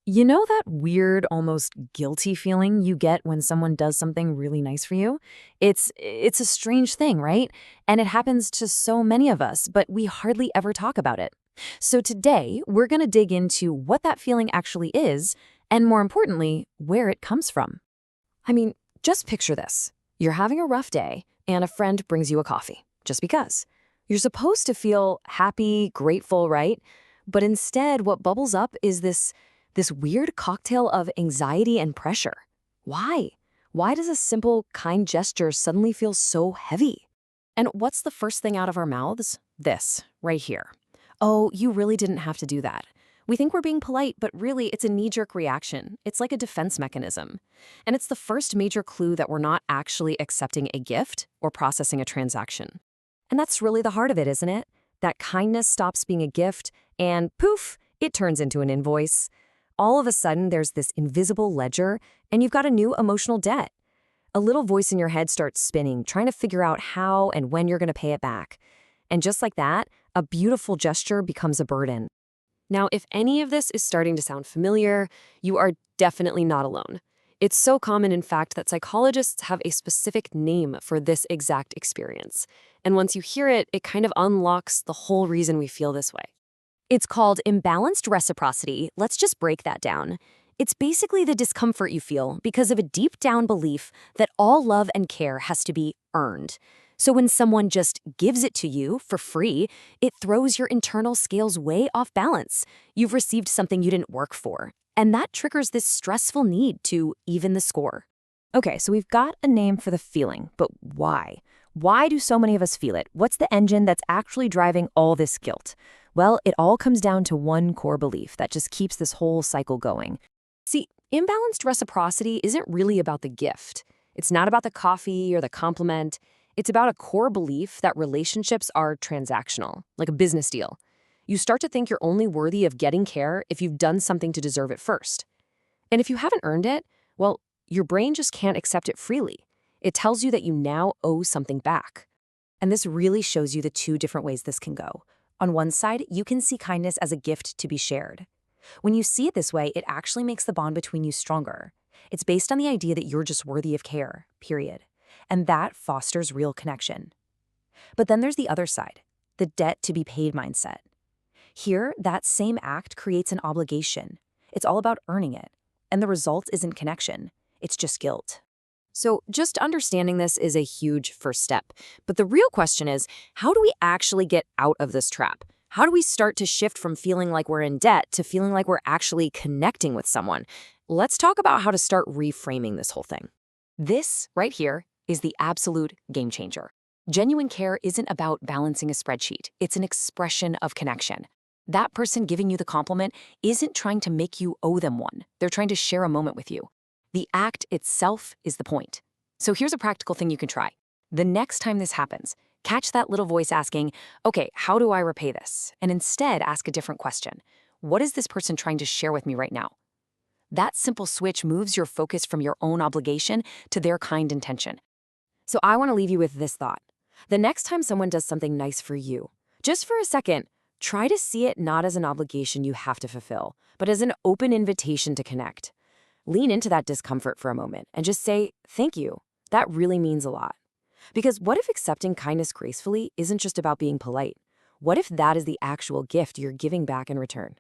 You know that weird, almost guilty feeling you get when someone does something really nice for you? It's a strange thing, right? And it happens to so many of us, but we hardly ever talk about it. So today, we're going to dig into what that feeling actually is, and more importantly, where it comes from. I mean, just picture this. You're having a rough day, and a friend brings you a coffee, just because. You're supposed to feel happy, grateful, right? But instead, what bubbles up is this weird cocktail of anxiety and pressure. Why? Why does a simple, kind gesture suddenly feel so heavy? And what's the first thing out of our mouths? This, right here. Oh, you really didn't have to do that. We think we're being polite, but really it's a knee-jerk reaction. It's like a defense mechanism. And it's the first major clue that we're not actually accepting a gift or processing a transaction. And that's really the heart of it, isn't it? That kindness stops being a gift, and poof, it turns into an invoice. All of a sudden, there's this invisible ledger, and you've got a new emotional debt. A little voice in your head starts spinning, trying to figure out how and when you're going to pay it back. And just like that, a beautiful gesture becomes a burden. Now, if any of this is starting to sound familiar, you are definitely not alone. It's so common, in fact, that psychologists have a specific name for this exact experience. And once you hear it, it kind of unlocks the whole reason we feel this way. It's called imbalanced reciprocity. Let's just break that down. It's basically the discomfort you feel because of a deep down belief that all love and care has to be earned. So when someone just gives it to you for free, it throws your internal scales way off balance. You've received something you didn't work for, and that triggers this stressful need to even the score. Okay, so we've got a name for the feeling, but why? Why do so many of us feel it? What's the engine that's actually driving all this guilt? Well, it all comes down to one core belief that just keeps this whole cycle going. See, imbalanced reciprocity isn't really about the gift. It's not about the coffee or the compliment. It's about a core belief that relationships are transactional, like a business deal. You start to think you're only worthy of getting care if you've done something to deserve it first. And if you haven't earned it, well, your brain just can't accept it freely. It tells you that you now owe something back. And this really shows you the two different ways this can go. On one side, you can see kindness as a gift to be shared. When you see it this way, it actually makes the bond between you stronger. It's based on the idea that you're just worthy of care, period. And that fosters real connection. But then there's the other side, the debt to be paid mindset. Here, that same act creates an obligation. It's all about earning it. And the result isn't connection. It's just guilt. So just understanding this is a huge first step. But the real question is, how do we actually get out of this trap? How do we start to shift from feeling like we're in debt to feeling like we're actually connecting with someone? Let's talk about how to start reframing this whole thing. This right here is the absolute game changer. Genuine care isn't about balancing a spreadsheet. It's an expression of connection. That person giving you the compliment isn't trying to make you owe them one. They're trying to share a moment with you. The act itself is the point. So here's a practical thing you can try. The next time this happens, catch that little voice asking, okay, how do I repay this? And instead ask a different question. What is this person trying to share with me right now? That simple switch moves your focus from your own obligation to their kind intention. So I want to leave you with this thought. The next time someone does something nice for you, just for a second, try to see it not as an obligation you have to fulfill, but as an open invitation to connect. Lean into that discomfort for a moment and just say, thank you. That really means a lot. Because what if accepting kindness gracefully isn't just about being polite? What if that is the actual gift you're giving back in return?